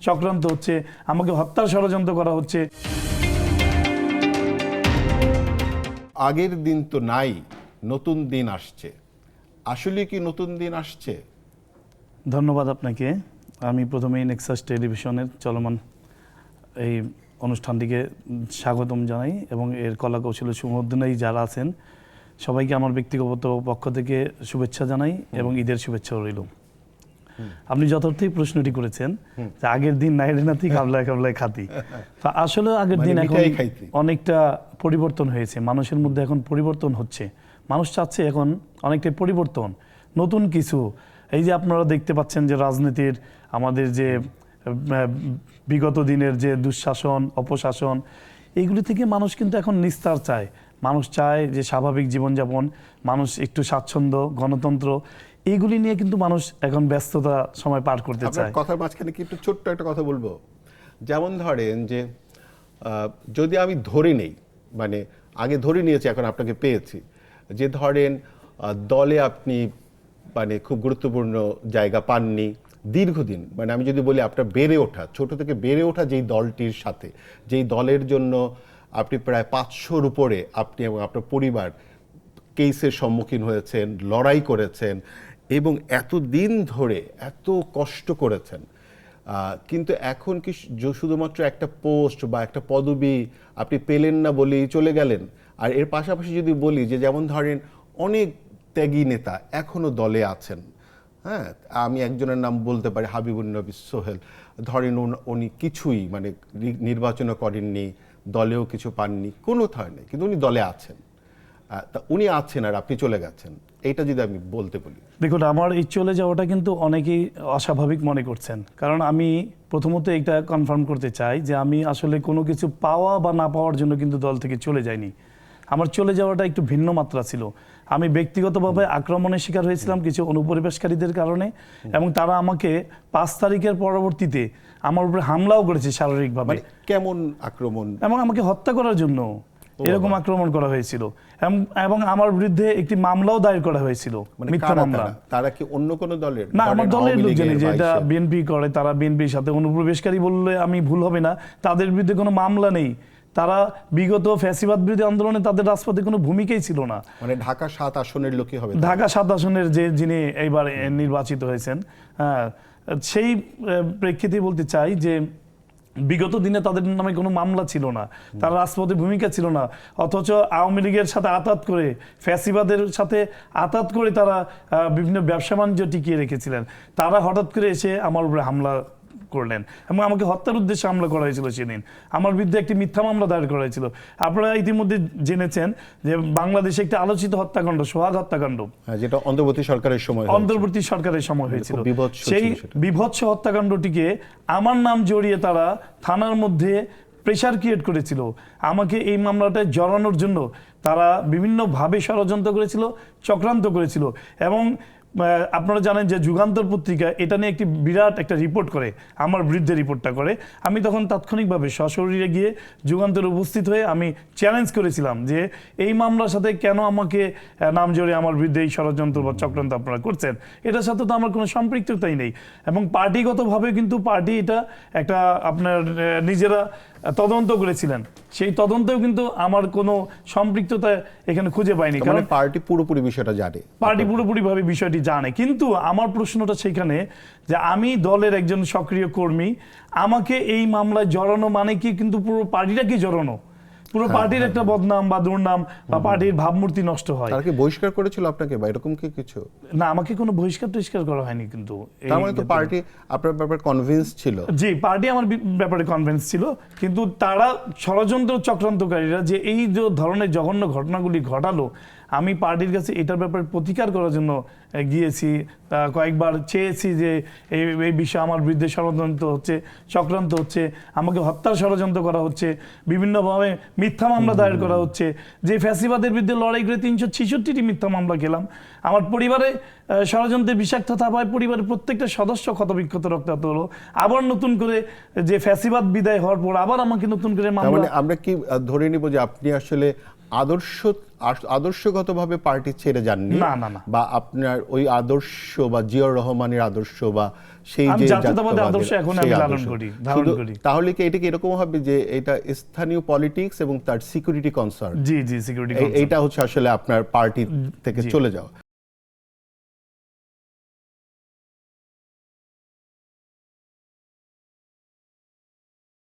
চক্রান্ত হচ্ছে, আমাকে হত্যার ষড়যন্ত্র করা হচ্ছে। আগের দিন তো নাই, নতুন দিন আসছে। আসলে কি নতুন দিন আসছে? ধন্যবাদ আপনাকে। আমি প্রথমেই নেক্সাস টেলিভিশনের চলমান এই অনুষ্ঠানটিকে স্বাগতম জানাই এবং এর কলা কৌশলী সুমধুনাই যারা আছেন সবাইকে আমার ব্যক্তিগত পক্ষ থেকে শুভেচ্ছা জানাই এবং ঈদের শুভেচ্ছা রইল। আপনি যথার্থই প্রশ্নটি করেছেন যে আগের দিন নাইরে নাতি কাবলায় কাবলায় খাতি। তা আসলে আগের দিন এখন অনেকটা পরিবর্তন হয়েছে, মানুষের মধ্যে এখন পরিবর্তন হচ্ছে। মানুষ চাচ্ছে এখন অনেকটাই পরিবর্তন, নতুন কিছু। এই যে আপনারা দেখতে পাচ্ছেন যে রাজনীতির আমাদের যে বিগত দিনের যে দুঃশাসন অপশাসন, এইগুলি থেকে মানুষ কিন্তু এখন নিস্তার চায়। মানুষ চায় যে স্বাভাবিক জীবনযাপন, মানুষ একটু স্বাচ্ছন্দ্য, গণতন্ত্র, এইগুলি নিয়ে কিন্তু মানুষ এখন ব্যস্ততা সময় পার করতে চায়। কথার মাঝখানে কি একটু ছোট্ট একটা কথা বলবো? যেমন ধরেন যে যদি আমি ধরে নেই, মানে আগে ধরে নিয়েছি, এখন আপনাকে পেয়েছি, যে ধরেন দলে আপনি মানে খুব গুরুত্বপূর্ণ জায়গা পাননি দীর্ঘদিন, মানে আমি যদি বলি আপনার বেড়ে ওঠা, ছোট থেকে বেড়ে ওঠা যেই দলটির সাথে, যেই দলের জন্য আপনি প্রায় 500-র উপরে আপনি এবং আপনার পরিবার কেসের সম্মুখীন হয়েছেন, লড়াই করেছেন এবং এতদিন ধরে এত কষ্ট করেছেন, কিন্তু এখন কি শুধুমাত্র একটা পোস্ট বা একটা পদবি আপনি পেলেন না বলেই চলে গেলেন? আর এর পাশাপাশি যদি বলি যে যেমন ধরেন অনেক ত্যাগী নেতা এখনো দলে আছেন। হ্যাঁ, আমি একজনের নাম বলতে পারি, হাবিবুন নবী সোহেল। ধরেন উনি কিছুই মানে নির্বাচনও করেননি, দলেও কিছু পাননি, কোনো থয় নেই, কিন্তু উনি দলে আছেন। তা উনি আছেন আর আপনি চলে গেছেন, এইটা যদি আমি বলতে বলি। দেখুন, আমার এই চলে যাওয়াটা কিন্তু অনেকেই অস্বাভাবিক মনে করছেন, কারণ আমি প্রথমত এটা কনফার্ম করতে চাই যে আমি আসলে কোনো কিছু পাওয়া বা না পাওয়ার জন্য কিন্তু দল থেকে চলে যাইনি। আমার চলে যাওয়াটা একটু ভিন্ন মাত্রা ছিল। আমি ব্যক্তিগতভাবে আক্রমণের শিকার হয়েছিলাম কিছু অনুপ্রবেশকারীদের কারণে, এবং তারা আমাকে 5 তারিখের পরবর্তীতে আমার উপরে হামলাও করেছে শারীরিকভাবে। কেমন আক্রমণ? এবং আমাকে হত্যা করার জন্য এরকম আক্রমণ করা হয়েছিল, এবং আমার বিরুদ্ধে একটি মামলাও দায়ের করা হয়েছিল, মিথ্যা মামলা। তারা কি অন্য কোনো দলের? না, আমার দলের লোকজনই, যেটা বিএনপি করে, তারা বিএনপির সাথে অনুপ্রবেশকারী বললে আমি ভুল হবে না, তাদের বিরুদ্ধে কোনো মামলা নেই। তারা বিগত ফ্যাসিবাদ বিরোধী আন্দোলনে তাদের রাজপথে কোনো ভূমিকাই ছিল না। মানে ঢাকা 7 আসনের লোকই হবে? ঢাকা 7 আসনের যিনি এইবার নির্বাচিত হয়েছেন, সেই প্রেক্ষিতে বলতে চাই যে বিগত দিনে তাদের নামে কোনো মামলা ছিল না, তার রাজপথে ভূমিকা ছিল না, অথচ আওয়ামী লীগের সাথে আতাত করে, ফ্যাসিবাদের সাথে আতাত করে তারা বিভিন্ন ব্যবসা বাণিজ্য টিকিয়ে রেখেছিলেন। তারা হঠাৎ করে এসে আমার উপরে হামলা করলেন এবং আমাকে হত্যার উদ্দেশ্যে হামলা করা হয়েছিল। সেদিন আমার বিরুদ্ধে একটি মিথ্যা মামলা দায়ের করা হয়েছিল। আপনারা ইতিমধ্যে জেনেছেন যে বাংলাদেশে একটি আলোচিত হত্যাকাণ্ড, সোহাগ হত্যাকাণ্ড, যেটা অন্তর্বর্তী সরকারের সময় হয়েছিল। সেই বিভৎস হত্যাকাণ্ডটিকে আমার নাম জড়িয়ে তারা থানার মধ্যে প্রেশার ক্রিয়েট করেছিল। আমাকে এই মামলাটায় জড়ানোর জন্য তারা বিভিন্নভাবে ষড়যন্ত্র করেছিল, চক্রান্ত করেছিল। এবং আপনারা জানেন যে যুগান্তর পত্রিকা এটা নিয়ে একটি বিরাট একটা রিপোর্ট করে, আমার বিরুদ্ধে রিপোর্টটা করে। আমি তখন তাৎক্ষণিকভাবে সশরীরে গিয়ে যুগান্তরে উপস্থিত হয়ে আমি চ্যালেঞ্জ করেছিলাম যে এই মামলার সাথে কেন আমাকে নাম জড়িয়ে আমার বিরুদ্ধে এই ষড়যন্ত্র বা চক্রান্ত আপনারা করছেন, এটার সাথে তো আমার কোনো সম্পৃক্ততাই নেই। এবং পার্টিগতভাবে কিন্তু পার্টি এটা একটা আপনার নিজেরা তদন্ত করেছিলেন, সেই তদন্তেও কিন্তু আমার কোনো সম্পৃক্ততা এখানে খুঁজে পাইনি। কারণ পার্টি পুরোপুরি বিষয়টা জানে, পার্টি পুরোপুরিভাবে বিষয়টি জানে। কিন্তু আমার প্রশ্নটা সেখানে যে আমি দলের একজন সক্রিয় কর্মী, আমাকে এই মামলায় জড়ানো মানে কি কিন্তু পুরো পার্টিটা কি জড়ানো, পুরো পার্টির একটা বদনাম বা দুর্নাম বা পার্টির ভাবমূর্তি নষ্ট হয়। তারা কি বহিষ্কার করেছিল আপনাকে বা এরকম কি কিছু? না, আমাকে কোনো বহিষ্কার করা হয়নি। কিন্তু তার মানে তো পার্টি আপনার ব্যাপারে কনভিন্স ছিল? জি, পার্টি আমার ব্যাপারে কনভিন্স ছিল, কিন্তু তারা ষড়যন্ত্র চক্রান্তকারীরা যে এই যে ধরনের জঘন্য ঘটনাগুলি ঘটালো, আমি পার্টির কাছে এটার ব্যাপারে প্রতিকার করার জন্য গিয়েছি, কয়েকবার চেয়েছি যে এই বিষয়ে আমার বিরুদ্ধে ষড়যন্ত্র হচ্ছে, চক্রান্ত হচ্ছে, আমাকে হত্যার ষড়যন্ত্র করা হচ্ছে, বিভিন্নভাবে মিথ্যা মামলা দায়ের করা হচ্ছে। যে ফ্যাসিবাদের বিরুদ্ধে লড়াই করে 366টি মিথ্যা মামলা খেলাম। আমার পরিবারে ষড়যন্ত্রের বিষাক্ত থাপায় পরিবারের প্রত্যেকটা সদস্য ক্ষতবিক্ষত রক্তাক্ত হলো। আবার নতুন করে যে ফ্যাসিবাদ বিদায় হওয়ার পর আবার আমাকে নতুন করে মামলা। আমরা কি ধরে নিব যে আপনি আসলে আদর্শগতভাবে পার্টি ছেড়ে যাননি, না, না, না। বা আপনার ওই আদর্শ বা জিয়াউর রহমানের আদর্শ বা সেই আমি যে জাতীয়তাবাদী আদর্শ এখন আমি সেই লালন আদর্শ। করি, ধারণ শুধু করি। তাহলে কি এটা কি এরকম হবে যে এটা স্থানীয় পলিটিক্স এবং তার সিকিউরিটি কনসার্ন, জি জি সিকিউরিটি এইটা হচ্ছে আসলে আপনার পার্টি থেকে চলে যাওয়া?